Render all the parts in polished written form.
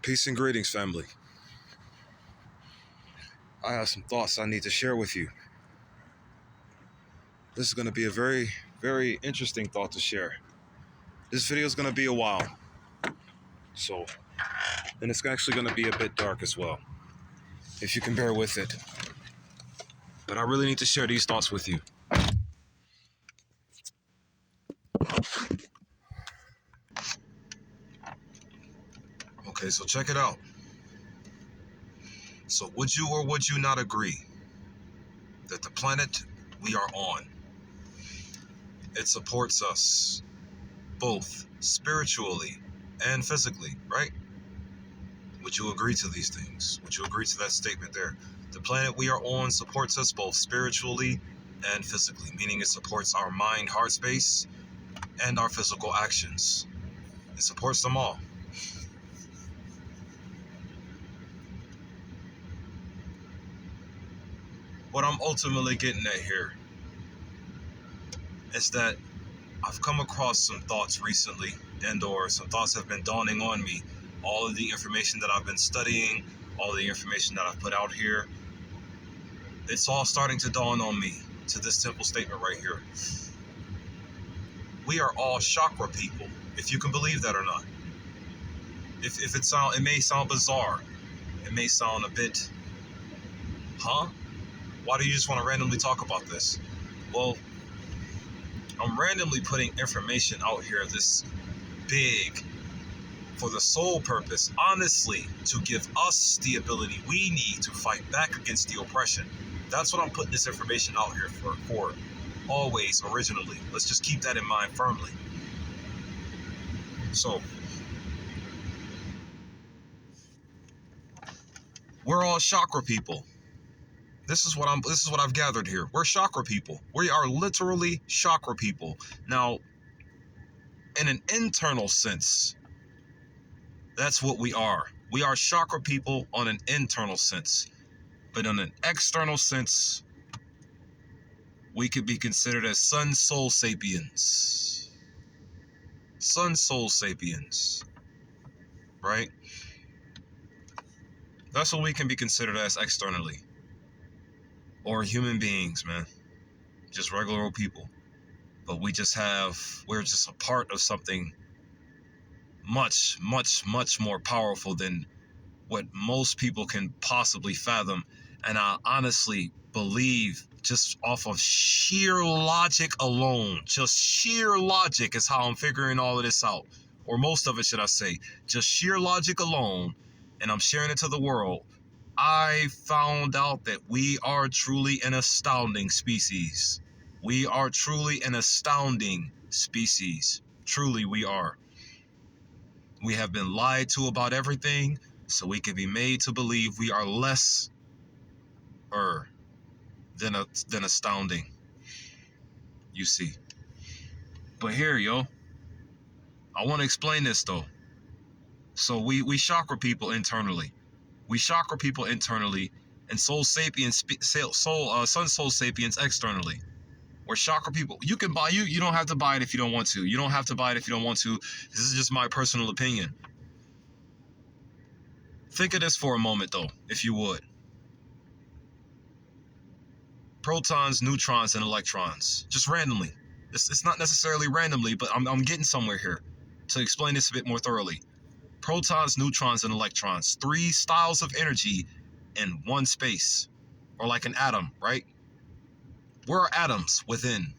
Peace and greetings, family. I have some thoughts I need to share with you. This is going to be a very, very interesting thought to share. This video is going to be a while. And it's actually going to be a bit dark as well, if you can bear with it. But I really need to share these thoughts with you. Okay, so check it out. So would you or would you not agree that the planet we are on, it supports us both spiritually and physically, right? Would you agree to these things? Would you agree to that statement there? The planet we are on supports us both spiritually and physically, meaning it supports our mind, heart space, and our physical actions. It supports them all. What I'm ultimately getting at here is that I've come across some thoughts recently, and/or some thoughts have been dawning on me. All of the information that I've been studying, all the information that I've put out here, it's all starting to dawn on me to this simple statement right here. We are all chakra people, if you can believe that or not. If it may sound bizarre, it may sound a bit, why do you just want to randomly talk about this? Well, I'm randomly putting information out here this big for the sole purpose, honestly, to give us the ability we need to fight back against the oppression. That's what I'm putting this information out here for always, originally. Let's just keep that in mind firmly. So, we're all chakra people. This is what I've gathered here. We're chakra people. We are literally chakra people. Now, in an internal sense, that's what we are. We are chakra people on an internal sense. But on an external sense, we could be considered as sun soul sapiens. Sun soul sapiens. Right? That's what we can be considered as externally. Or human beings, man. Just regular old people. But we're just a part of something much, much, much more powerful than what most people can possibly fathom. And I honestly believe, just off of sheer logic alone, just sheer logic is how I'm figuring all of this out. Or most of it, should I say. Just sheer logic alone, and I'm sharing it to the world. I found out that we are truly an astounding species. We are truly an astounding species. Truly, we are. We have been lied to about everything, so we can be made to believe we are less than astounding. You see. But here, I want to explain this though. So we chakra people internally. We chakra people internally, and soul sapiens, sun soul sapiens externally. We're chakra people. You can buy you don't have to buy it if you don't want to. You don't have to buy it if you don't want to. This is just my personal opinion. Think of this for a moment though, if you would. Protons, neutrons, and electrons. Just randomly. It's not necessarily randomly, but I'm getting somewhere here to explain this a bit more thoroughly. Protons, neutrons, and electrons. 3 styles of energy in one space. Or like an atom, right? We're atoms within,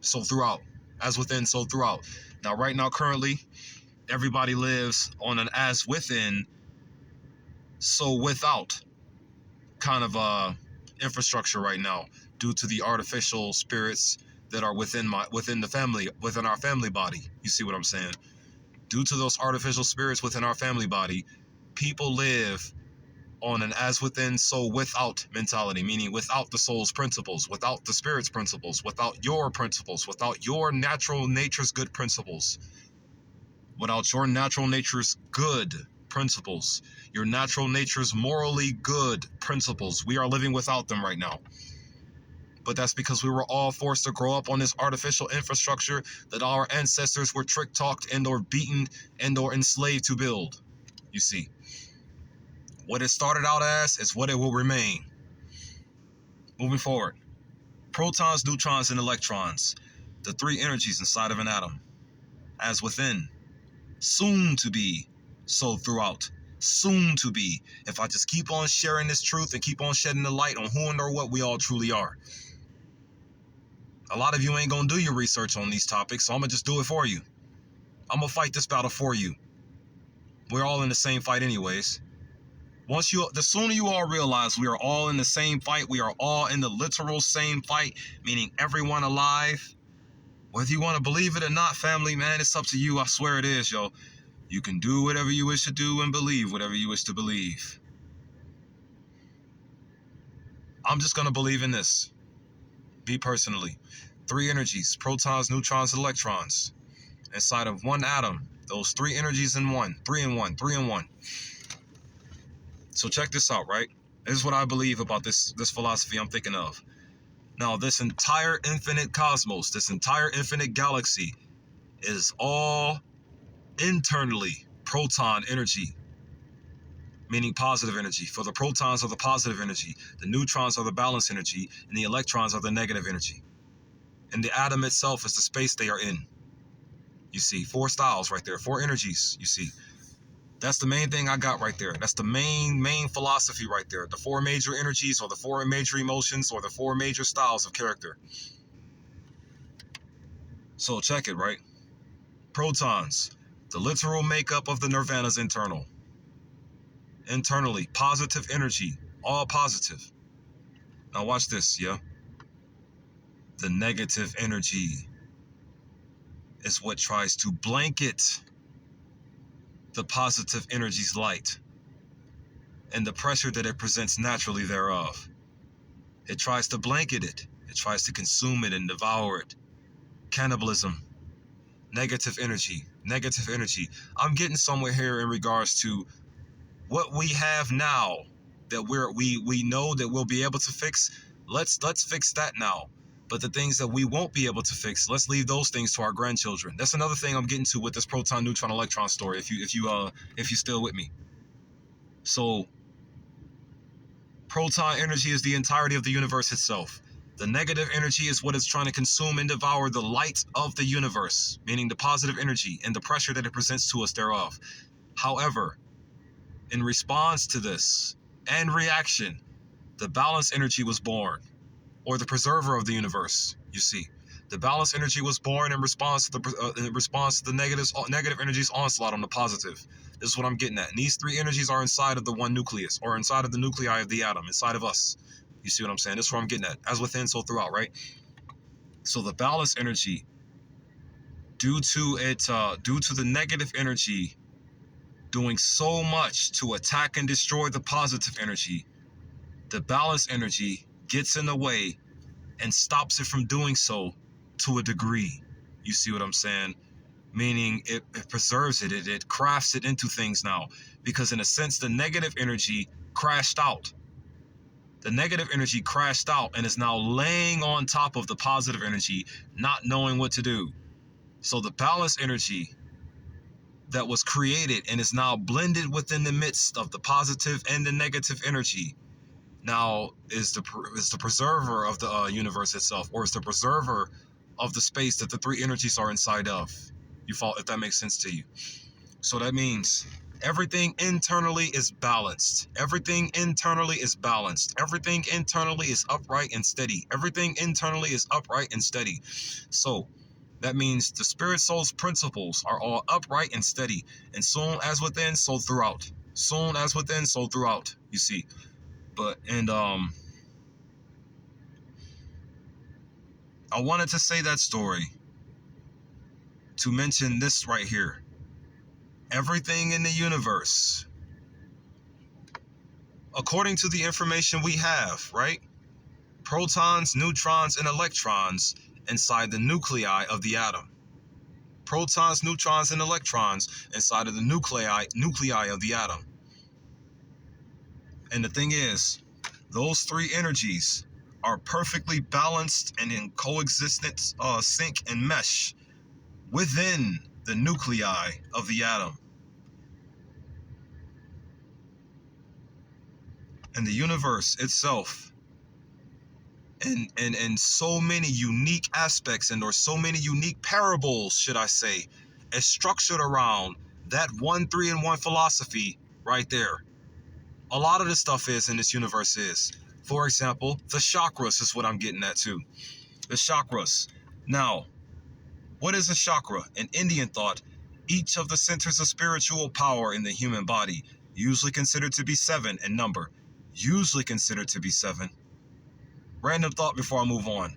so throughout. As within, so throughout. Now, right now, currently, everybody lives on an as within, so without kind of infrastructure right now, due to the artificial spirits that are within our family body. You see what I'm saying? Due to those artificial spirits within our family body, people live on an as within, so without mentality, meaning without the soul's principles, without the spirit's principles, without your principles, without your natural nature's good principles, without your natural nature's good principles, your natural nature's morally good principles. We are living without them right now. But that's because we were all forced to grow up on this artificial infrastructure that our ancestors were trick-talked and or beaten and or enslaved to build. You see, what it started out as is what it will remain. Moving forward, protons, neutrons, and electrons, the three energies inside of an atom, as within, soon to be, so throughout. Soon to be. If I just keep on sharing this truth and keep on shedding the light on who and or what we all truly are. A lot of you ain't gonna do your research on these topics, so I'm gonna just do it for you. I'm gonna fight this battle for you. We're all in the same fight anyways. The sooner you all realize we are all in the same fight, we are all in the literal same fight, meaning everyone alive. Whether you want to believe it or not, family, man, it's up to you. I swear it is, yo. You can do whatever you wish to do and believe whatever you wish to believe. I'm just going to believe in this. Me personally. Three energies, protons, neutrons, electrons. Inside of one atom. Those three energies in one. Three in one. So check this out, right? This is what I believe about this philosophy I'm thinking of. Now, this entire infinite cosmos, this entire infinite galaxy is all internally proton energy, meaning positive energy. For the protons are the positive energy, the neutrons are the balance energy, and the electrons are the negative energy. And the atom itself is the space they are in. You see, four styles right there, four energies, you see. That's the main thing I got right there. That's the main philosophy right there. The four major energies or the four major emotions or the four major styles of character. So check it, right? Protons, the literal makeup of the nirvana's internal. Internally, positive energy, all positive. Now watch this, yeah? The negative energy is what tries to blanket the positive energy's light and the pressure that it presents naturally thereof. It tries to blanket it. It tries to consume it and devour it. Cannibalism. Negative energy. I'm getting somewhere here in regards to what we have now that we know that we'll be able to fix. Let's fix that now. But the things that we won't be able to fix, let's leave those things to our grandchildren. That's another thing I'm getting to with this proton, neutron, electron story. If you're still with me. So, proton energy is the entirety of the universe itself. The negative energy is what is trying to consume and devour the light of the universe, meaning the positive energy and the pressure that it presents to us thereof. However, in response to this and reaction, the balance energy was born, or the preserver of the universe, you see. The balance energy was born in response to the negative energy's onslaught on the positive. This is what I'm getting at. And these three energies are inside of the one nucleus, or inside of the nuclei of the atom, inside of us. You see what I'm saying? This is what I'm getting at. As within, so throughout, right? So the balance energy, due to the negative energy doing so much to attack and destroy the positive energy, the balance energy gets in the way and stops it from doing so to a degree. You see what I'm saying? Meaning it preserves it. It crafts it into things now. Because in a sense, the negative energy crashed out. The negative energy crashed out and is now laying on top of the positive energy, not knowing what to do. So the balance energy that was created and is now blended within the midst of the positive and the negative energy now is the preserver of the universe itself, or is the preserver of the space that the three energies are inside of. You follow, if that makes sense to you. So that means everything internally is balanced. Everything internally is balanced. Everything internally is upright and steady. Everything internally is upright and steady. So that means the spirit soul's principles are all upright and steady. And soon as within, so throughout. Soon as within, so throughout. You see. I wanted to say that story to mention this right here. Everything in the universe, according to the information we have, right? Protons, neutrons, and electrons inside the nuclei of the atom. Protons, neutrons, and electrons inside of the nuclei of the atom. And the thing is, those three energies are perfectly balanced and in coexistence, sync and mesh within the nuclei of the atom. and the universe itself, and so many unique aspects, and or so many unique parables, should I say, is structured around that 1-3-1 philosophy right there. A lot of the stuff is in this universe is. For example, the chakras is what I'm getting at too. The chakras. Now, what is a chakra? In Indian thought, each of the centers of spiritual power in the human body, usually considered to be 7 in number. Usually considered to be 7. Random thought before I move on.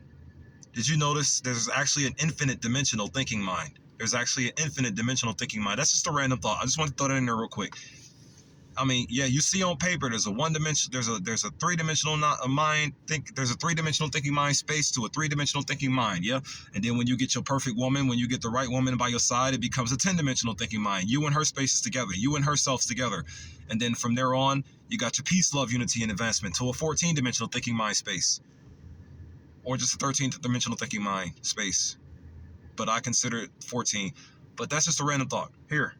Did you notice there's actually an infinite dimensional thinking mind? There's actually an infinite dimensional thinking mind. That's just a random thought. I just want to throw that in there real quick. I mean, yeah, you see on paper there's a one dimension, there's a three-dimensional mind, there's a three-dimensional thinking mind space to a three-dimensional thinking mind, yeah? And then when you get your perfect woman, when you get the right woman by your side, it becomes a 10-dimensional thinking mind. You and her spaces together, you and her selves together. And then from there on, you got your peace, love, unity, and advancement to a 14-dimensional thinking mind space. Or just a 13th-dimensional thinking mind space. But I consider it 14. But that's just a random thought. Here.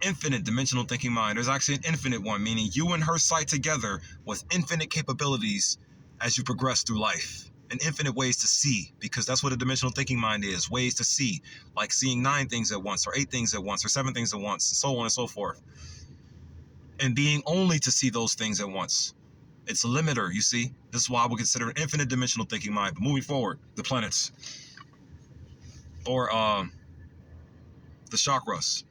Infinite dimensional thinking mind. There's actually an infinite one, meaning you and her sight together with infinite capabilities as you progress through life. And infinite ways to see, because that's what a dimensional thinking mind is. Ways to see, like seeing 9 things at once, or 8 things at once, or 7 things at once, and so on and so forth. And being only to see those things at once. It's a limiter, you see. This is why we consider an infinite dimensional thinking mind. But moving forward, the planets. Or the chakras.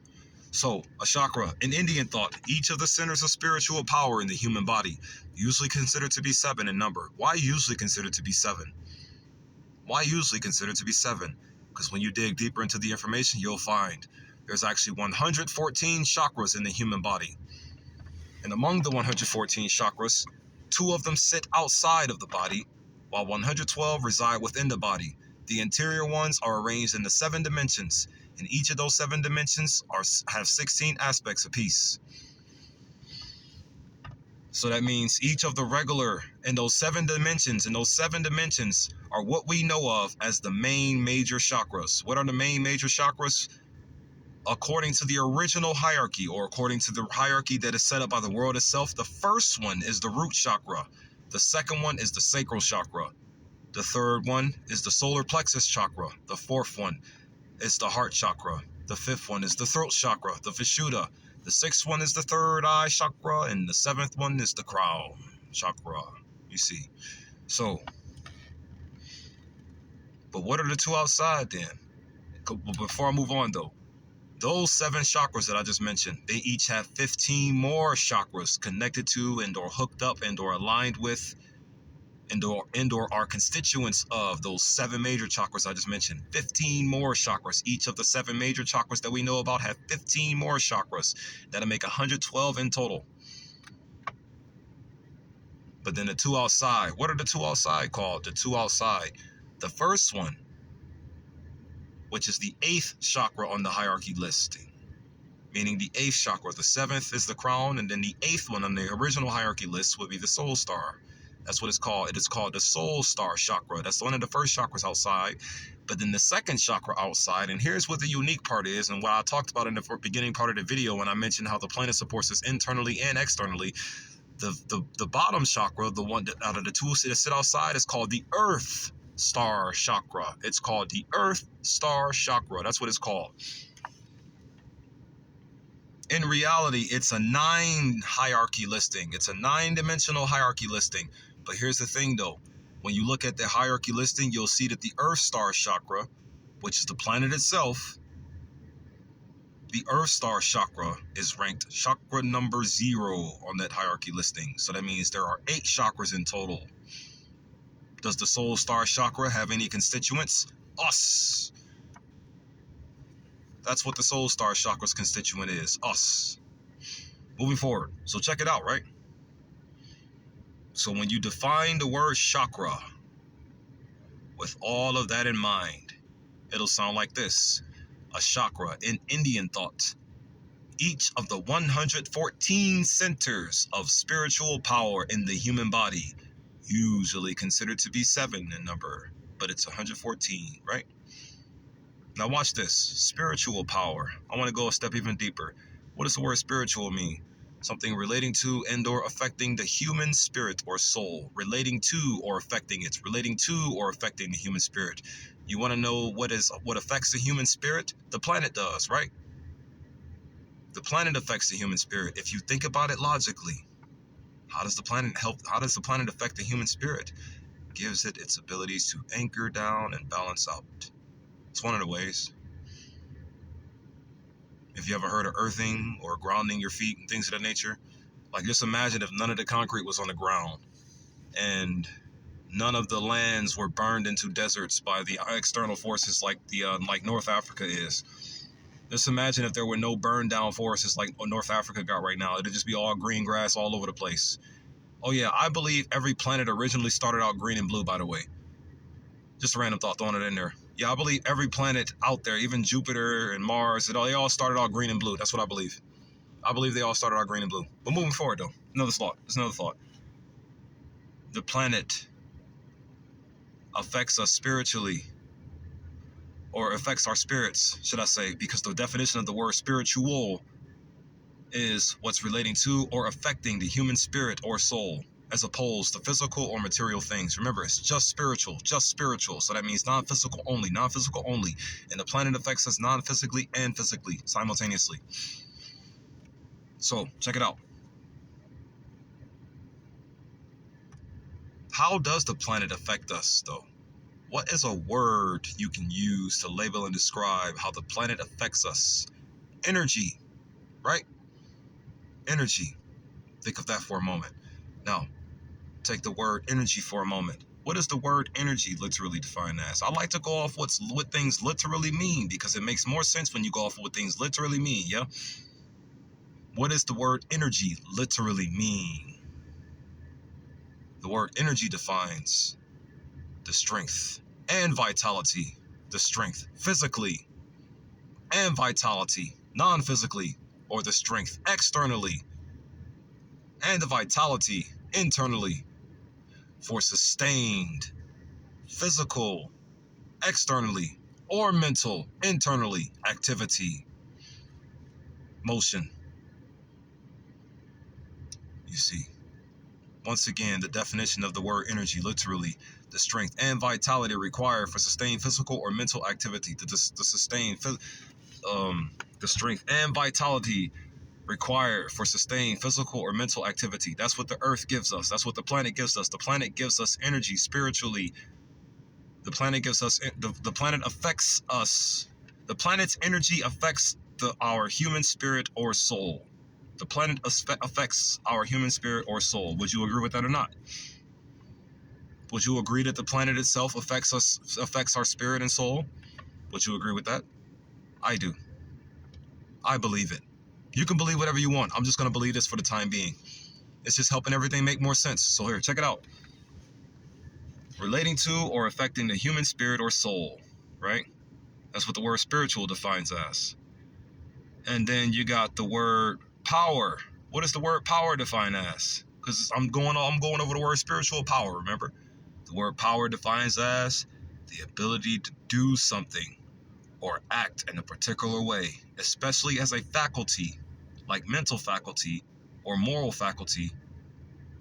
So, a chakra, in Indian thought, each of the centers of spiritual power in the human body, usually considered to be 7 in number. Why usually considered to be 7? Why usually considered to be 7? Because when you dig deeper into the information, you'll find there's actually 114 chakras in the human body. And among the 114 chakras, 2 of them sit outside of the body, while 112 reside within the body. The interior ones are arranged in the 7 dimensions, and each of those 7 dimensions have 16 aspects apiece. So that means each of the regular in those 7 dimensions, are what we know of as the main major chakras. What are the main major chakras? According to the original hierarchy, or according to the hierarchy that is set up by the world itself, the first one is the root chakra. The second one is the sacral chakra. The third one is the solar plexus chakra. The fourth one is the heart chakra. The fifth one is the throat chakra, the Vishuddha. The sixth one is the third eye chakra, and the 7th one is the crown chakra. You see. So, but what are the 2 outside then? Before I move on though, those 7 chakras that I just mentioned, they each have 15 more chakras connected to and or hooked up and or aligned with and or are constituents of those 7 major chakras I just mentioned. 15 more chakras. Each of the 7 major chakras that we know about have 15 more chakras. That'll make 112 in total. But then the 2 outside. What are the 2 outside called? The 2 outside. The first one, which is the 8th chakra on the hierarchy listing, meaning the 8th chakra. The 7th is the crown, and then the 8th one on the original hierarchy list would be the soul star. That's what it's called. It is called the soul star chakra. That's one of the first chakras outside. But then the second chakra outside, and here's what the unique part is, and what I talked about in the beginning part of the video when I mentioned how the planet supports us internally and externally. The bottom chakra, the one that, out of the 2 that sit outside, is called the earth star chakra. It's called the earth star chakra. That's what it's called. In reality, it's a 9 hierarchy listing. It's a 9-dimensional hierarchy listing. But here's the thing though. When you look at the hierarchy listing, you'll see that the earth star chakra, which is the planet itself, the earth star chakra is ranked chakra number 0 on that hierarchy listing. So that means there are 8 chakras in total. Does the soul star chakra have any constituents? Us. That's what the soul star chakra's constituent is. Us. Moving forward. So check it out, right? So when you define the word chakra with all of that in mind, it'll sound like this. A chakra in Indian thought. Each of the 114 centers of spiritual power in the human body, usually considered to be 7 in number, but it's 114, right? Now watch this. Spiritual power. I want to go a step even deeper. What does the word spiritual mean? Something relating to and or affecting the human spirit or soul. Relating to or affecting it. Relating to or affecting the human spirit. You want to know what affects the human spirit? The planet does, right? The planet affects the human spirit. If you think about it logically, how does the planet affect the human spirit? It gives it its abilities to anchor down and balance out. It's one of the ways. If you ever heard of earthing or grounding your feet and things of that nature, like just imagine if none of the concrete was on the ground and none of the lands were burned into deserts by the external forces like like North Africa is. Just imagine if there were no burned down forests like North Africa got right now. It'd just be all green grass all over the place. Oh yeah, I believe every planet originally started out green and blue, by the way. Just a random thought, throwing it in there. Yeah, I believe every planet out there, even Jupiter and Mars, they all started out green and blue. That's what I believe. I believe they all started out green and blue. But moving forward, though, another thought. There's another thought. The planet affects us spiritually, or affects our spirits, should I say, because the definition of the word spiritual is what's relating to or affecting the human spirit or soul, as opposed to physical or material things. Remember, it's just spiritual. So that means non-physical only. And the planet affects us non-physically and physically simultaneously. So, check it out. How does the planet affect us, though? What is a word you can use to label and describe how the planet affects us? Energy, right? Energy. Think of that for a moment. Now, take the word energy for a moment. What is the word energy literally defined as? I like to go off what things literally mean because it makes more sense when you go off what things literally mean, yeah? What does the word energy literally mean? The word energy defines the strength and vitality. The strength physically and vitality non-physically, or the strength externally and the vitality internally for sustained physical externally or mental internally activity, motion. You see, once again, the definition of the word energy literally the strength and vitality required for sustained physical or mental activity. The strength and vitality required for sustained physical or mental activity. That's what the earth gives us. That's what the planet gives us. The planet gives us energy spiritually. The planet gives us, the planet affects us. The planet's energy affects our human spirit or soul. The planet affects our human spirit or soul. Would you agree with that or not? Would you agree that the planet itself affects our spirit and soul? Would you agree with that? I do. I believe it. You can believe whatever you want. I'm just going to believe this for the time being. It's just helping everything make more sense. So here, check it out. Relating to or affecting the human spirit or soul, right? That's what the word spiritual defines as. And then you got the word power. What does the word power define as? Because I'm going over the word spiritual power, remember? The word power defines as the ability to do something or act in a particular way, especially as a faculty, like mental faculty or moral faculty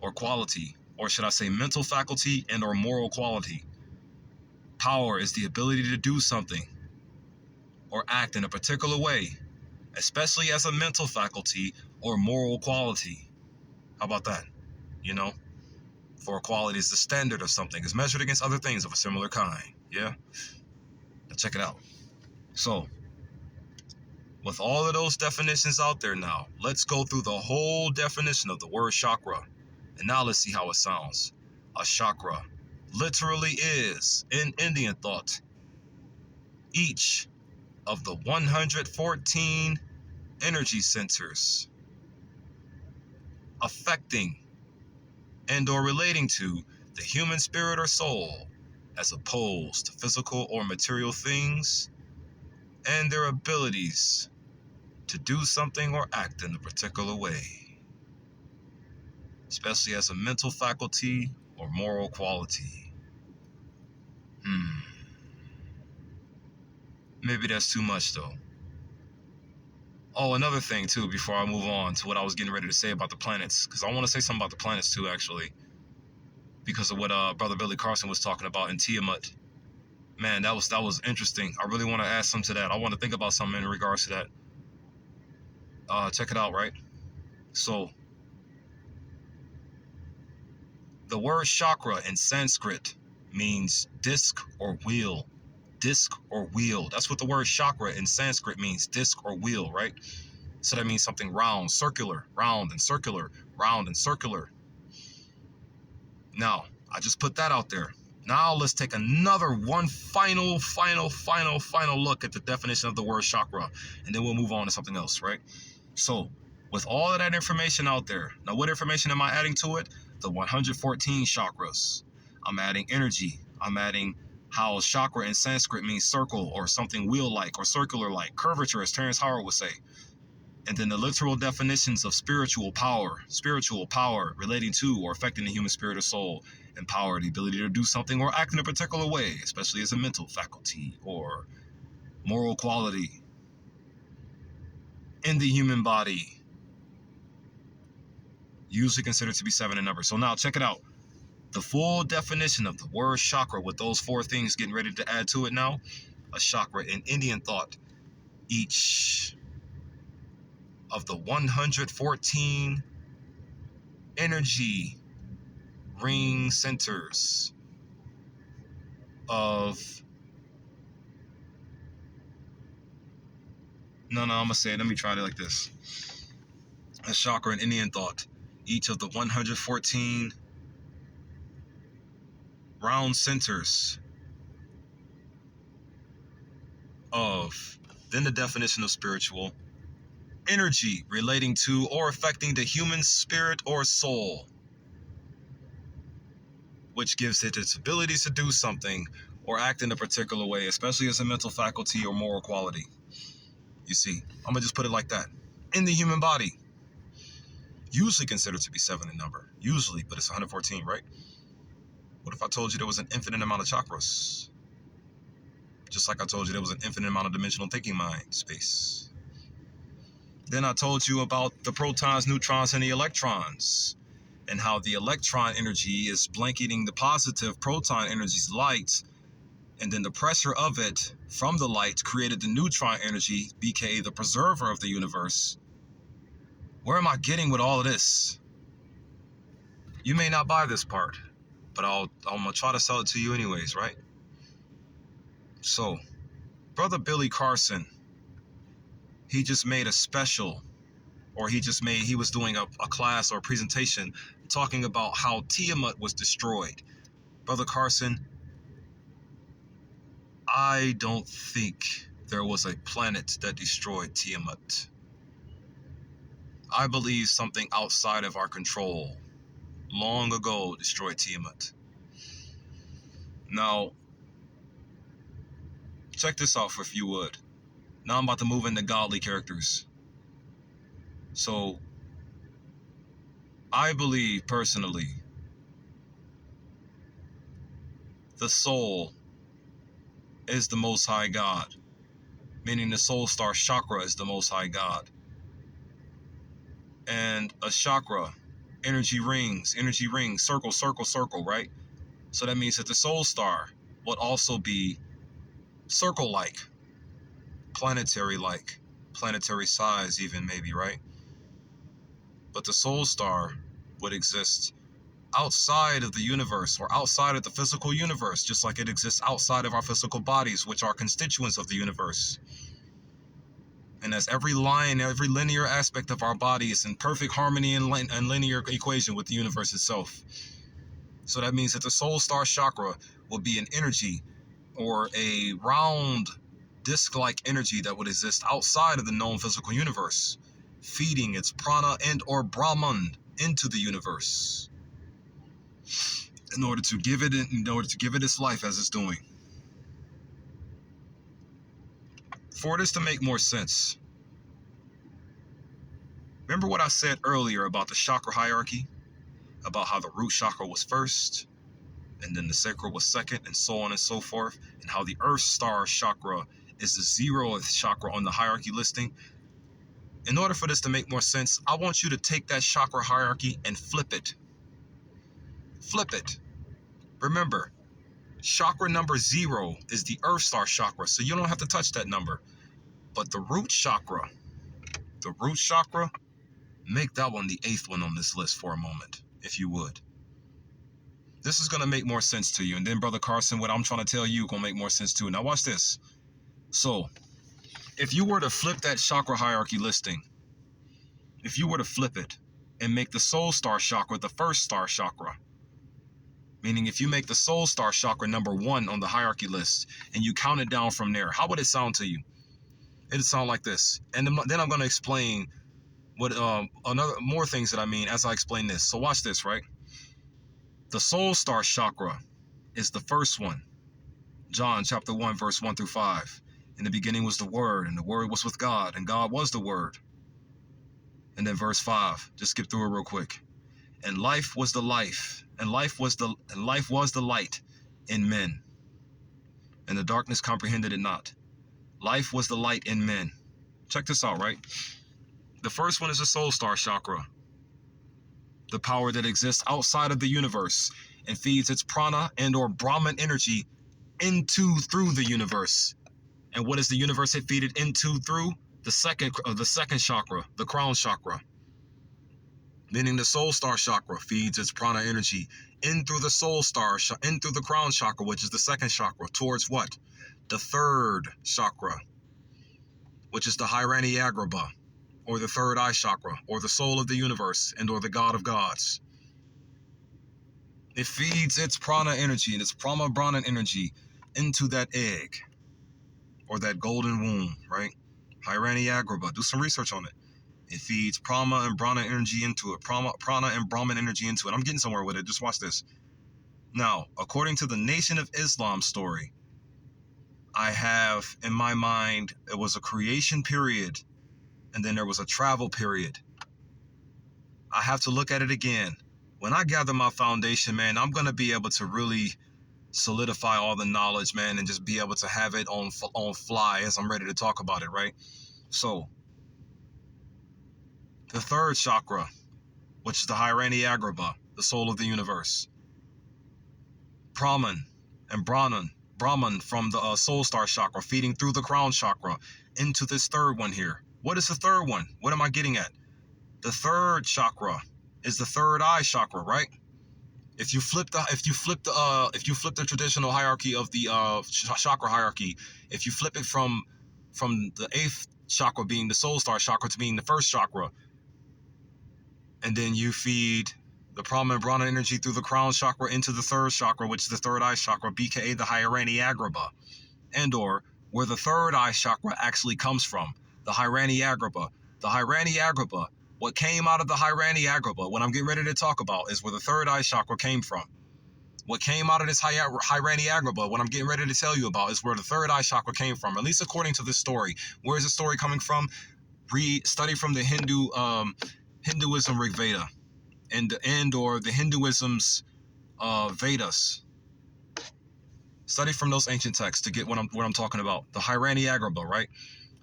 or quality, or should I say mental faculty and or moral quality. Power is the ability to do something or act in a particular way, especially as a mental faculty or moral quality. How about that? You know, for a quality is the standard of something, is measured against other things of a similar kind. Yeah? Now check it out. So, with all of those definitions out there now, let's go through the whole definition of the word chakra. And now let's see how it sounds. A chakra literally is, in Indian thought, each of the 114 energy centers affecting and or relating to the human spirit or soul, as opposed to physical or material things, and their abilities to do something or act in a particular way, especially as a mental faculty or moral quality. Maybe that's too much though. Oh, another thing too, before I move on to what I was getting ready to say about the planets, because I want to say something about the planets too, actually, because of what Brother Billy Carson was talking about in Tiamat. Man, that was interesting. I really want to add something to that. I want to think about something in regards to that. Check it out, right? So the word chakra in Sanskrit means disc or wheel. Disc or wheel. That's what the word chakra in Sanskrit means, disc or wheel, right? So that means something round, circular, round and circular, round and circular. Now, I just put that out there. Now let's take another final look at the definition of the word chakra, and then we'll move on to something else, right? So, with all of that information out there, now what information am I adding to it? The 114 chakras. I'm adding energy. I'm adding how chakra in Sanskrit means circle or something wheel-like or circular-like, curvature, as Terrence Howard would say. And then the literal definitions of spiritual power relating to or affecting the human spirit or soul, and power, the ability to do something or act in a particular way, especially as a mental faculty or moral quality in the human body, usually considered to be 7 in number. So now check it out. The full definition of the word chakra with those 4 things getting ready to add to it now. A chakra in Indian thought, each of the 114 energy ring centers of I'm gonna say it, let me try it like this. A chakra in Indian thought, each of the 114 round centers of, then the definition of spiritual energy relating to or affecting the human spirit or soul, which gives it its abilities to do something or act in a particular way, especially as a mental faculty or moral quality. You see, I'm gonna just put it like that. In the human body, usually considered to be 7 in number, usually, but it's 114, right? What if I told you there was an infinite amount of chakras? Just like I told you there was an infinite amount of dimensional thinking mind space. Then I told you about the protons, neutrons, and the electrons, and how the electron energy is blanketing the positive proton energy's light, and then the pressure of it from the light created the neutron energy, BKA the preserver of the universe. Where am I getting with all of this? You may not buy this part, but I'm gonna try to sell it to you anyways, right? So, Brother Billy Carson, he just made a special, or he was doing a class or a presentation talking about how Tiamat was destroyed. Brother Carson, I don't think there was a planet that destroyed Tiamat. I believe something outside of our control long ago destroyed Tiamat. Now, check this out if you would. Now I'm about to move into godly characters. So, I believe personally, the soul is the Most High God, meaning the soul star chakra is the Most High God. And a chakra, energy rings, circle, circle, circle, right? So that means that the soul star would also be circle-like, planetary-like, planetary size even maybe, right? But the soul star would exist outside of the universe or outside of the physical universe, just like it exists outside of our physical bodies, which are constituents of the universe. And as every line, every linear aspect of our body is in perfect harmony and linear equation with the universe itself. So that means that the soul star chakra will be an energy or a round disc-like energy that would exist outside of the known physical universe, feeding its prana and or Brahman into the universe in order to give it its life as it's doing. For this to make more sense, remember what I said earlier about the chakra hierarchy? About how the root chakra was first, and then the sacral was second, and so on and so forth, and how the earth star chakra is the 0th chakra on the hierarchy listing. In order for this to make more sense, I want you to take that chakra hierarchy and flip it. Flip it. Remember, chakra number 0 is the Earth Star chakra, so you don't have to touch that number. But the root chakra, make that one the 8th one on this list for a moment, if you would. This is going to make more sense to you. And then, Brother Carson, what I'm trying to tell you going to make more sense too. Now watch this. So, if you were to flip that chakra hierarchy listing, if you were to flip it and make the soul star chakra the first star chakra, meaning if you make the soul star chakra number 1 on the hierarchy list and you count it down from there, how would it sound to you? It'd sound like this. And then I'm going to explain what more things that I mean as I explain this. So watch this, right? The soul star chakra is the first one. John chapter 1 verse 1 through 5. In the beginning was the Word, and the Word was with God, and God was the Word. And then verse 5, just skip through it real quick. And life was the life, and life was the light in men, and the darkness comprehended it not. Life was the light in men. Check this out, right? The first one is the soul star chakra, the power that exists outside of the universe and feeds its prana and or Brahman energy through the universe. And what is the universe it feed it through? The second chakra, the crown chakra. Meaning the soul star chakra feeds its prana energy in through the soul star, in through the crown chakra, which is the second chakra, towards what? The third chakra, which is the Hiranyagarbha, or the third eye chakra, or the soul of the universe, and or the God of gods. It feeds its prana energy and its brahman energy into that egg, or that golden womb, right? Hiranyagarbha. Do some research on it. It feeds prana and brahman energy into it. Prana and Brahman energy into it. I'm getting somewhere with it. Just watch this. Now, according to the Nation of Islam story, I have in my mind, it was a creation period, and then there was a travel period. I have to look at it again. When I gather my foundation, man, I'm going to be able to really solidify all the knowledge, man, and just be able to have it on fly as I'm ready to talk about it, right? So, the third chakra, which is the Hiranyagarbha, the soul of the universe. Brahman and Brahman from the soul star chakra, feeding through the crown chakra into this third one here. What is the third one? What am I getting at? The third chakra is the third eye chakra, right? If you flip the traditional hierarchy of the chakra hierarchy, if you flip it from the 8th chakra being the soul star chakra to being the first chakra, and then you feed the Brahman and Brahman energy through the crown chakra into the third chakra, which is the third eye chakra, BKA the Hiranyagarbha, and or where the third eye chakra actually comes from, the Hiranyagarbha. The Hiranyagarbha, what came out of the Hiranyagarbha, what I'm getting ready to talk about, is where the third eye chakra came from. What came out of this Hiranyagarbha, what I'm getting ready to tell you about, is where the third eye chakra came from, at least according to this story. Where is the story coming from? Study from the Hinduism Rig Veda, and or the Hinduism's Vedas. Study from those ancient texts to get what I'm talking about. The Hiranyagarbha, right?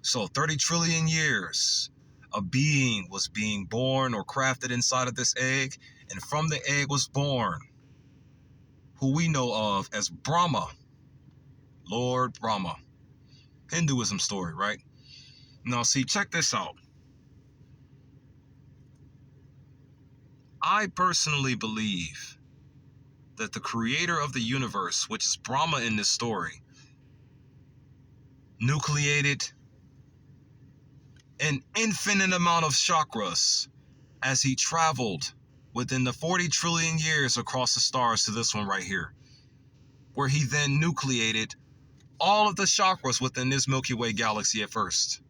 So 30 trillion years, a being was being born or crafted inside of this egg, and from the egg was born who we know of as Brahma, Lord Brahma. Hinduism story, right? Now see, check this out. I personally believe that the creator of the universe, which is Brahma in this story, nucleated an infinite amount of chakras as he traveled within the 40 trillion years across the stars to this one right here, where he then nucleated all of the chakras within this Milky Way galaxy at first.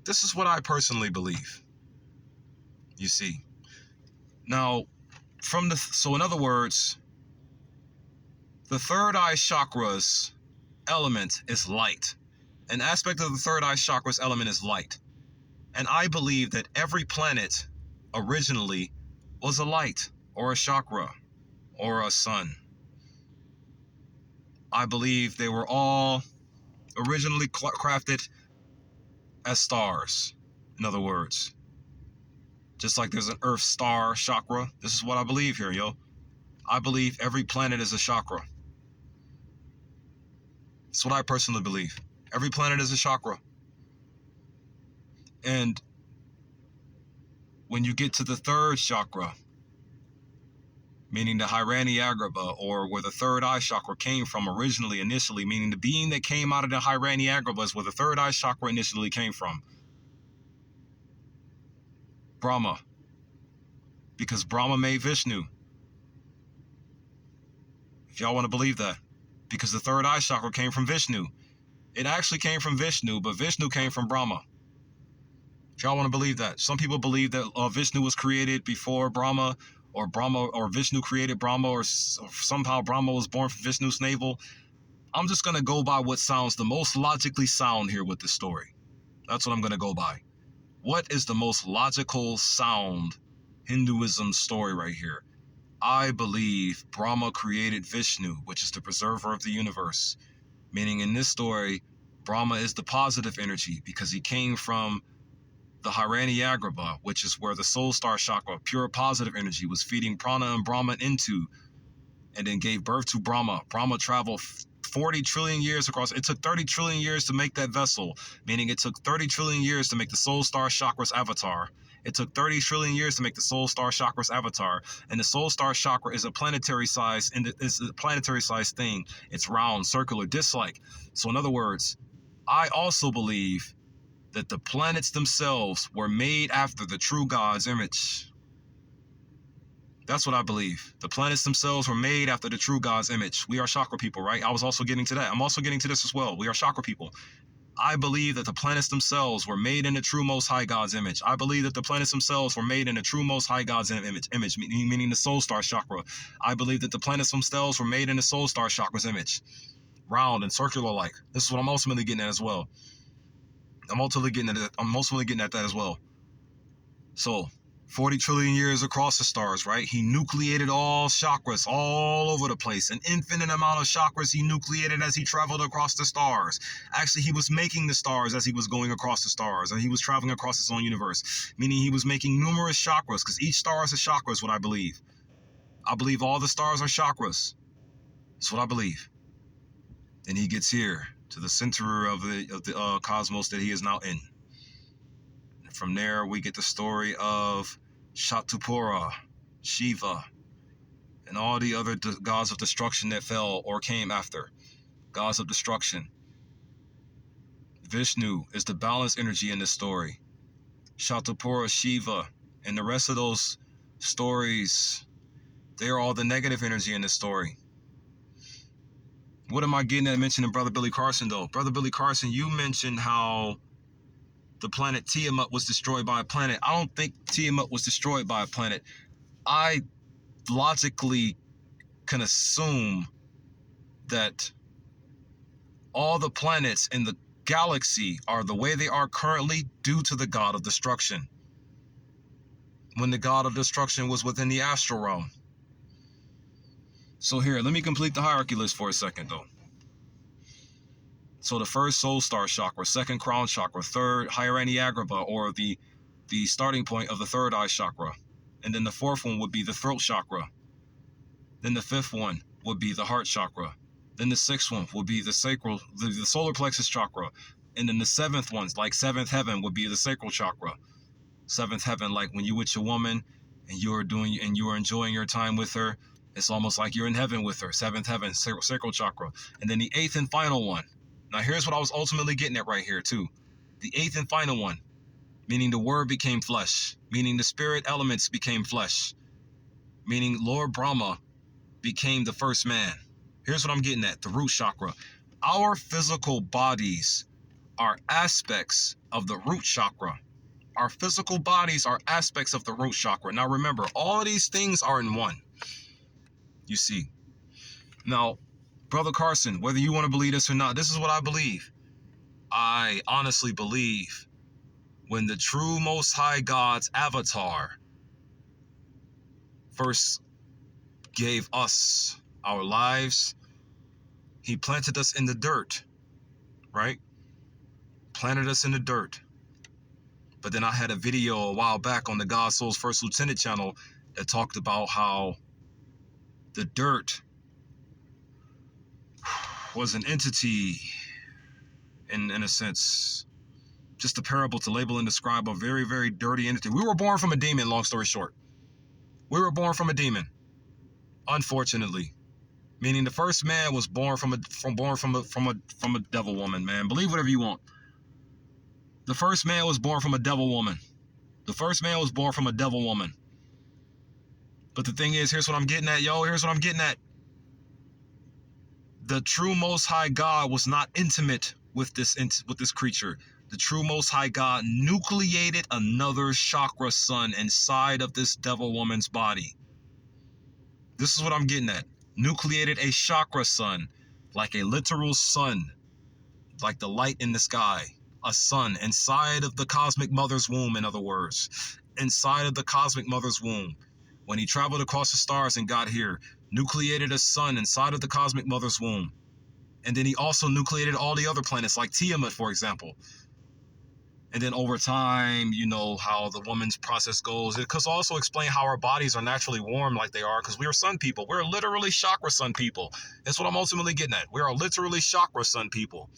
This is what I personally believe. You see. Now, so in other words, the third eye chakra's element is light. An aspect of the third eye chakra's element is light. And I believe that every planet originally was a light or a chakra or a sun. I believe they were all originally crafted as stars. In other words, just like there's an Earth star chakra, this is what I believe here, yo. I believe every planet is a chakra. That's what I personally believe. Every planet is a chakra. And when you get to the third chakra, meaning the Hiranyagarbha, or where the third eye chakra came from initially, meaning the being that came out of the Hiranyagarbha is where the third eye chakra initially came from. Brahma. Because Brahma made Vishnu. If y'all want to believe that. Because the third eye chakra came from Vishnu. It actually came from Vishnu, but Vishnu came from Brahma. If y'all want to believe that. Some people believe that Vishnu was created before Brahma, or Vishnu created Brahma, or somehow Brahma was born from Vishnu's navel. I'm just going to go by what sounds the most logically sound here with this story. That's what I'm going to go by. What is the most logical sound Hinduism story right here? I believe Brahma created Vishnu, which is the preserver of the universe. Meaning in this story, Brahma is the positive energy because he came from the Hiranyagarbha, which is where the soul star chakra, pure positive energy, was feeding prana and Brahman into, and then gave birth to Brahma. Brahma traveled 40 trillion years across. It took 30 trillion years to make that vessel, meaning it took 30 trillion years to make the soul star chakra's avatar. It took 30 trillion years to make the soul star chakra's avatar. And the soul star chakra is a planetary size, and it's a planetary size thing. It's round, circular, disc-like. So in other words, I also believe that the planets themselves were made after the true God's image. That's what I believe. The planets themselves were made after the true God's image. We are chakra people, right? I was also getting to that. I'm also getting to this as well. We are chakra people. I believe that the planets themselves were made in the true Most High God's image. I believe that the planets themselves were made in the true Most High God's image, meaning the soul star chakra. I believe that the planets themselves were made in the soul star chakra's image. Round and circular-like. This is what I'm ultimately getting at as well. I'm ultimately getting at that as well. So, 40 trillion years across the stars, right? He nucleated all chakras all over the place. An infinite amount of chakras he nucleated as he traveled across the stars. Actually, he was making the stars as he was going across the stars, and he was traveling across his own universe. Meaning he was making numerous chakras, because each star is a chakra, is what I believe. I believe all the stars are chakras. That's what I believe. And he gets here to the center of the cosmos that he is now in. And from there, we get the story of Shatupura, Shiva, and all the other gods of destruction that fell or came after. Gods of destruction. Vishnu is the balanced energy in this story. Shatupura, Shiva, and the rest of those stories, they are all the negative energy in this story. What am I getting at mentioning Brother Billy Carson, though? Brother Billy Carson, you mentioned how the planet Tiamat was destroyed by a planet. I don't think Tiamat was destroyed by a planet. I logically can assume that all the planets in the galaxy are the way they are currently due to the god of destruction. When the god of destruction was within the astral realm. So here, let me complete the hierarchy list for a second, though. So the first soul star chakra, second crown chakra, third Hiranyagarbha, or the starting point of the third eye chakra. And then the fourth one would be the throat chakra. Then the fifth one would be the heart chakra. Then the sixth one would be the solar plexus chakra. And then the seventh ones, like seventh heaven, would be the sacral chakra. Seventh heaven, like when you're with your woman and you are enjoying your time with her, it's almost like you're in heaven with her. Seventh heaven, sacral chakra. And then the eighth and final one. Now here's what I was ultimately getting at right here too. The eighth and final one, meaning the word became flesh, meaning the spirit elements became flesh, meaning Lord Brahma became the first man. Here's what I'm getting at, the root chakra. Our physical bodies are aspects of the root chakra. Our physical bodies are aspects of the root chakra. Now remember, all of these things are in one. You see. Now, Brother Carson, whether you want to believe this or not, this is what I believe. I honestly believe when the true Most High God's avatar first gave us our lives, he planted us in the dirt, right? Planted us in the dirt. But then I had a video a while back on the God Soul's First Lieutenant channel that talked about how the dirt was an entity, in a sense, just a parable to label and describe a very, very dirty entity. We were born from a demon, long story short. We were born from a demon, unfortunately. Meaning the first man was born from a devil woman, man. Believe whatever you want. The first man was born from a devil woman. The first man was born from a devil woman. But the thing is, here's what I'm getting at, yo. Here's what I'm getting at. The true Most High God was not intimate with this creature. The true Most High God nucleated another chakra sun inside of this devil woman's body. This is what I'm getting at. Nucleated a chakra sun, like a literal sun, like the light in the sky. A sun inside of the cosmic mother's womb, in other words. Inside of the cosmic mother's womb. When he traveled across the stars and got here, nucleated a sun inside of the cosmic mother's womb. And then he also nucleated all the other planets, like Tiamat, for example. And then over time, you know how the woman's process goes. It could also explain how our bodies are naturally warm like they are, because we are sun people. We're literally chakra sun people. That's what I'm ultimately getting at. We are literally chakra sun people.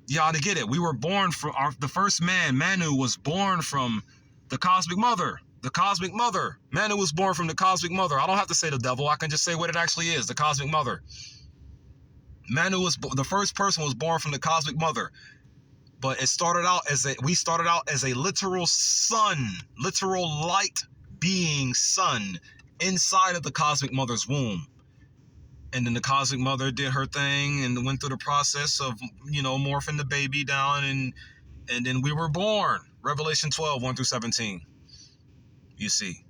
You ought to get it. We were born from the first man, Manu, was born from the cosmic mother. The cosmic mother. Manu was born from the cosmic mother. I don't have to say the devil. I can just say what it actually is, the cosmic mother. Manu was the first person was born from the cosmic mother. But we started out as a literal sun, literal light being sun inside of the cosmic mother's womb. And then the cosmic mother did her thing and went through the process of, you know, morphing the baby down, and then we were born. Revelation 12, 1 through 17. You see.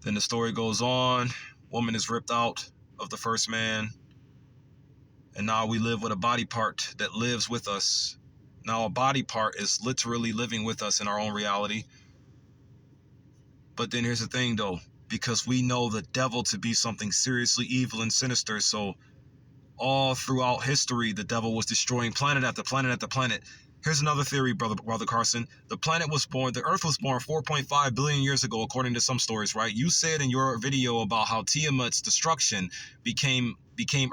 Then the story goes on. Woman is ripped out of the first man. And now we live with a body part that lives with us. Now a body part is literally living with us in our own reality. But then here's the thing though, because we know the devil to be something seriously evil and sinister, so all throughout history, the devil was destroying planet after planet after planet. Here's another theory, brother Carson. The Earth was born 4.5 billion years ago, according to some stories, right? You said in your video about how Tiamat's destruction became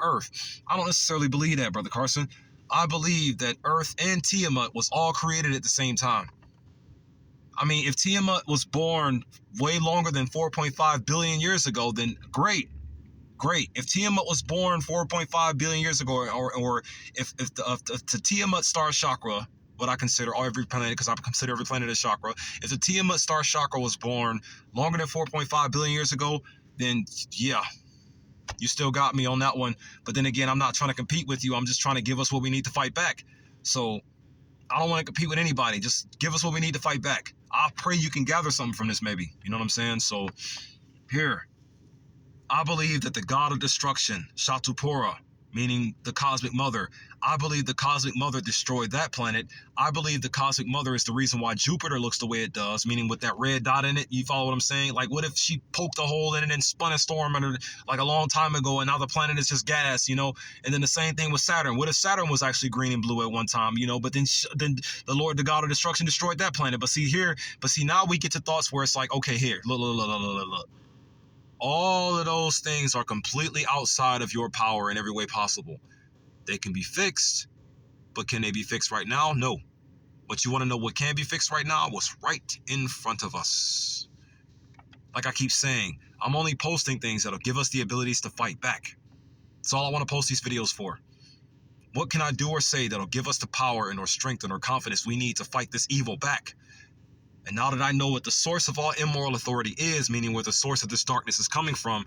Earth. I don't necessarily believe that, brother Carson. I believe that Earth and Tiamat was all created at the same time. I mean, if Tiamat was born way longer than 4.5 billion years ago, then great. If Tiamat was born 4.5 billion years ago, or if the Tiamat star chakra, what I consider every planet, because I consider every planet a chakra, if the Tiamat star chakra was born longer than 4.5 billion years ago, then yeah, you still got me on that one. But then again, I'm not trying to compete with you. I'm just trying to give us what we need to fight back. So I don't want to compete with anybody. Just give us what we need to fight back. I pray you can gather something from this, maybe. You know what I'm saying? So here, I believe that the god of destruction, Shatupura, meaning the cosmic mother, I believe the cosmic mother destroyed that planet. I believe the cosmic mother is the reason why Jupiter looks the way it does, meaning with that red dot in it. You follow what I'm saying? Like, what if she poked a hole in it and spun a storm under, like a long time ago, and now the planet is just gas, you know? And then the same thing with Saturn. What if Saturn was actually green and blue at one time, you know? But then the god of destruction destroyed that planet. But see now we get to thoughts where it's like, okay, here, look. All of those things are completely outside of your power in every way possible. They can be fixed, but can they be fixed right now? No. But you want to know what can be fixed right now? What's right in front of us. Like I keep saying, I'm only posting things that'll give us the abilities to fight back. That's all I want to post these videos for. What can I do or say that'll give us the power and or strength and or confidence we need to fight this evil back? And now that I know what the source of all immoral authority is, meaning where the source of this darkness is coming from,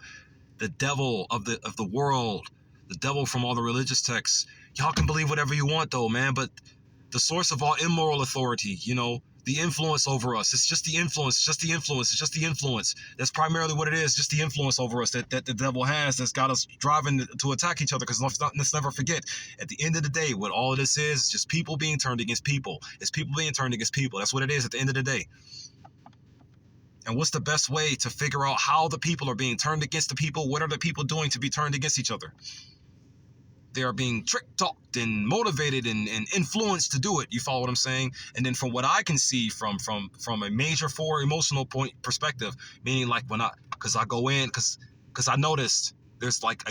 the devil of the world, the devil from all the religious texts. Y'all can believe whatever you want though, man, but the source of all immoral authority, you know, the influence over us. It's just the influence. It's just the influence. That's primarily what it is. Just the influence over us that the devil has that's got us driving to attack each other. Because let's never forget, at the end of the day, what all of this is just people being turned against people. It's people being turned against people. That's what it is at the end of the day. And what's the best way to figure out how the people are being turned against the people? What are the people doing to be turned against each other? They are being tricked, talked, and motivated and influenced to do it. You follow what I'm saying? And then from what I can see from a major four emotional point perspective, meaning like when because I go in, because I noticed there's like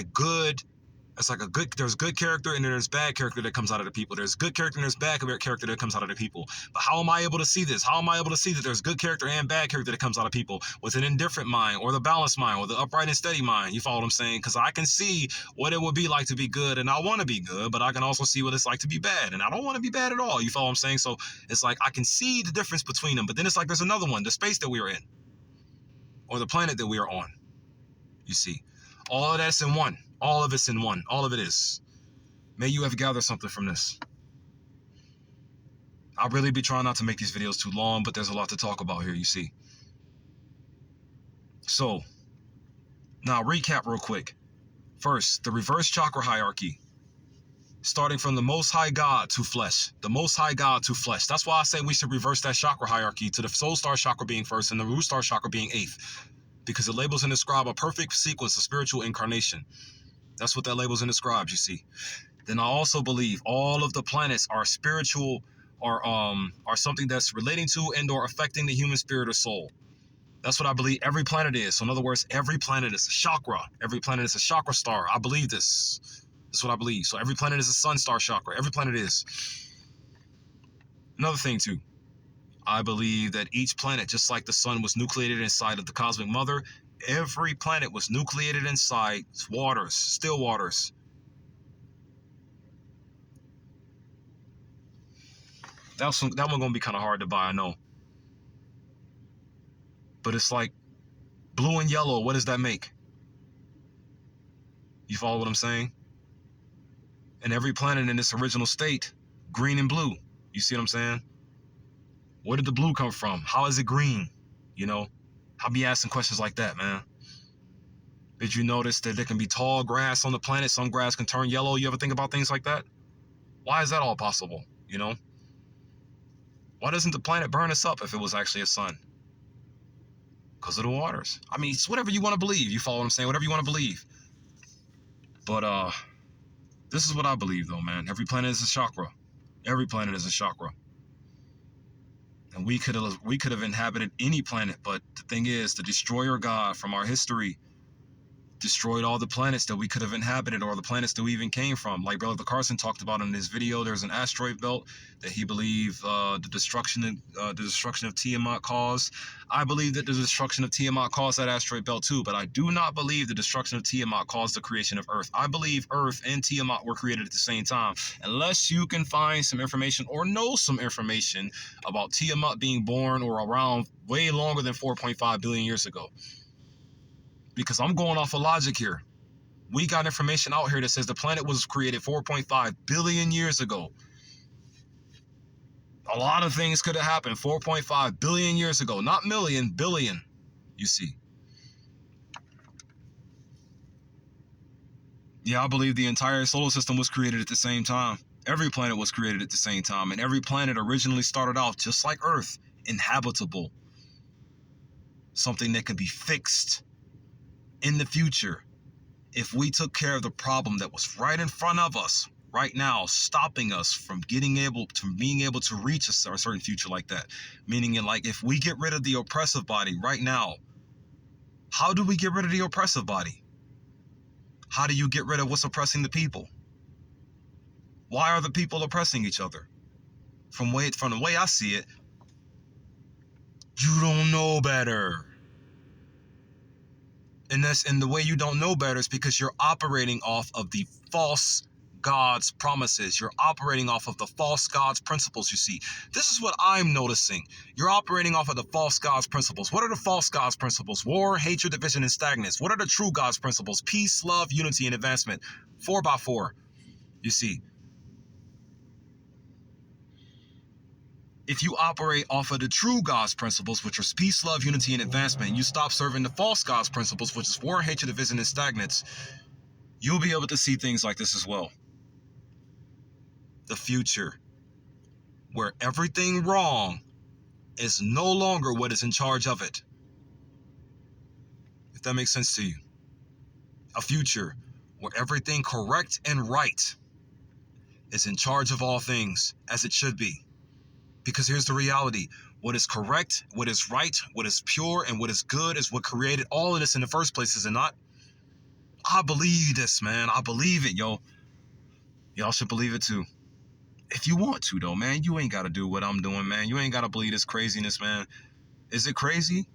there's good character and there's bad character that comes out of the people. There's good character and there's bad character that comes out of the people. But how am I able to see this? How am I able to see that there's good character and bad character that comes out of people with an indifferent mind or the balanced mind or the upright and steady mind? You follow what I'm saying? Because I can see what it would be like to be good and I want to be good, but I can also see what it's like to be bad and I don't want to be bad at all. You follow what I'm saying? So it's like I can see the difference between them. But then it's like there's another one, the space that we are in or the planet that we are on. You see, all of that's in one. All of it's in one. All of it is. May you have gathered something from this. I'll really be trying not to make these videos too long, but there's a lot to talk about here, you see. So, now recap real quick. First, the reverse chakra hierarchy. Starting from the Most High God to flesh. The Most High God to flesh. That's why I say we should reverse that chakra hierarchy to the Soul Star chakra being first and the Root Star chakra being eighth. Because it labels and describes a perfect sequence of spiritual incarnation. That's what that labels and describes, you see. Then I also believe all of the planets are spiritual or are something that's relating to and or affecting the human spirit or soul. That's what I believe every planet is. So in other words, every planet is a chakra. Every planet is a chakra star. I believe this. That's what I believe. So every planet is a sun star chakra. Every planet is. Another thing too, I believe that each planet, just like the sun was nucleated inside of the cosmic mother, every planet was nucleated inside waters, still waters. That one gonna be kind of hard to buy, I know. But it's like blue and yellow. What does that make? You follow what I'm saying? And every planet in its original state, green and blue. You see what I'm saying? Where did the blue come from? How is it green? You know, I'll be asking questions like that, man. Did you notice that there can be tall grass on the planet? Some grass can turn yellow. You ever think about things like that? Why is that all possible? You know? Why doesn't the planet burn us up if it was actually a sun? Because of the waters. I mean, it's whatever you want to believe. You follow what I'm saying? Whatever you want to believe. But this is what I believe though, man. Every planet is a chakra. Every planet is a chakra. And we could have inhabited any planet, but the thing is, the destroyer God from our history destroyed all the planets that we could have inhabited or the planets that we even came from. Like Brother Carson talked about in his video, there's an asteroid belt that he believed the destruction of Tiamat caused. I believe that the destruction of Tiamat caused that asteroid belt too, but I do not believe the destruction of Tiamat caused the creation of Earth. I believe Earth and Tiamat were created at the same time, unless you can find some information or know some information about Tiamat being born or around way longer than 4.5 billion years ago. Because I'm going off of logic here. We got information out here that says the planet was created 4.5 billion years ago. A lot of things could have happened 4.5 billion years ago. Not million, billion, you see. Yeah, I believe the entire solar system was created at the same time. Every planet was created at the same time. And every planet originally started off just like Earth, inhabitable. Something that could be fixed in the future if we took care of the problem that was right in front of us right now, stopping us from being able to reach a certain future like that. Meaning, like, if we get rid of the oppressive body right now, how do we get rid of the oppressive body? How do you get rid of what's oppressing the people? Why are the people oppressing each other? From the way I see it, you don't know better. And the way you don't know better is because you're operating off of the false God's promises. You're operating off of the false God's principles, you see. This is what I'm noticing. You're operating off of the false God's principles. What are the false God's principles? War, hatred, division, and stagnance. What are the true God's principles? Peace, love, unity, and advancement. 4x4, you see. If you operate off of the true God's principles, which are peace, love, unity, and advancement, you stop serving the false God's principles, which is war, hatred, division, and stagnance, you'll be able to see things like this as well. The future, where everything wrong is no longer what is in charge of it. if that makes sense to you. A future where everything correct and right is in charge of all things, as it should be. Because here's the reality. What is correct, what is right, what is pure, and what is good is what created all of this in the first place, is it not? I believe this, man. I believe it, yo. Y'all should believe it too. If you want to, though, man, you ain't got to do what I'm doing, man. You ain't got to believe this craziness, man. Is it crazy?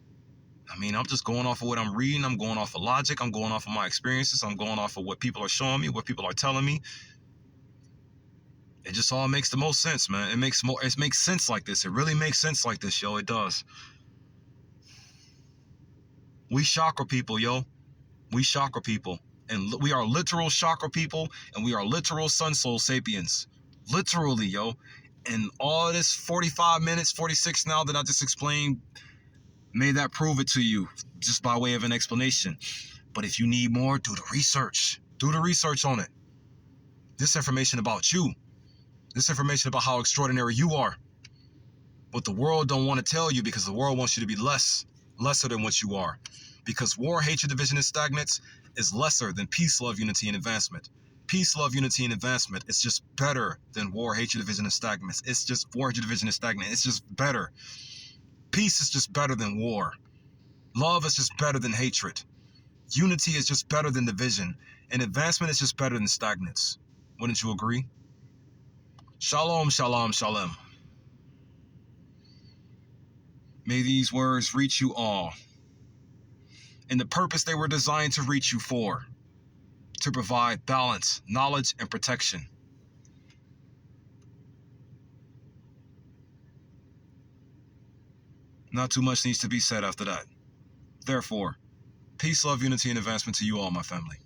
I mean, I'm just going off of what I'm reading. I'm going off of logic. I'm going off of my experiences. I'm going off of what people are showing me, what people are telling me. It just all makes the most sense, man. It makes sense like this. It really makes sense like this, yo. It does. We chakra people, yo. We chakra people. And we are literal chakra people, and we are literal sun soul sapiens. Literally, yo. And all this 45 minutes, 46 now that I just explained, may that prove it to you, just by way of an explanation. But if you need more, do the research. Do the research on it. This information about you. This information about how extraordinary you are. What the world don't want to tell you, because the world wants you to be lesser than what you are. Because war, hatred, division, and stagnance is lesser than peace, love, unity, and advancement. Peace, love, unity, and advancement is just better than war, hatred, division, and stagnance. It's just war, hatred, division, and stagnant. It's just better. Peace is just better than war. Love is just better than hatred. Unity is just better than division. And advancement is just better than stagnance. Wouldn't you agree? Shalom, shalom, shalom. May these words reach you all in the purpose they were designed to reach you for, to provide balance, knowledge, and protection. Not too much needs to be said after that. Therefore, peace, love, unity, and advancement to you all, my family.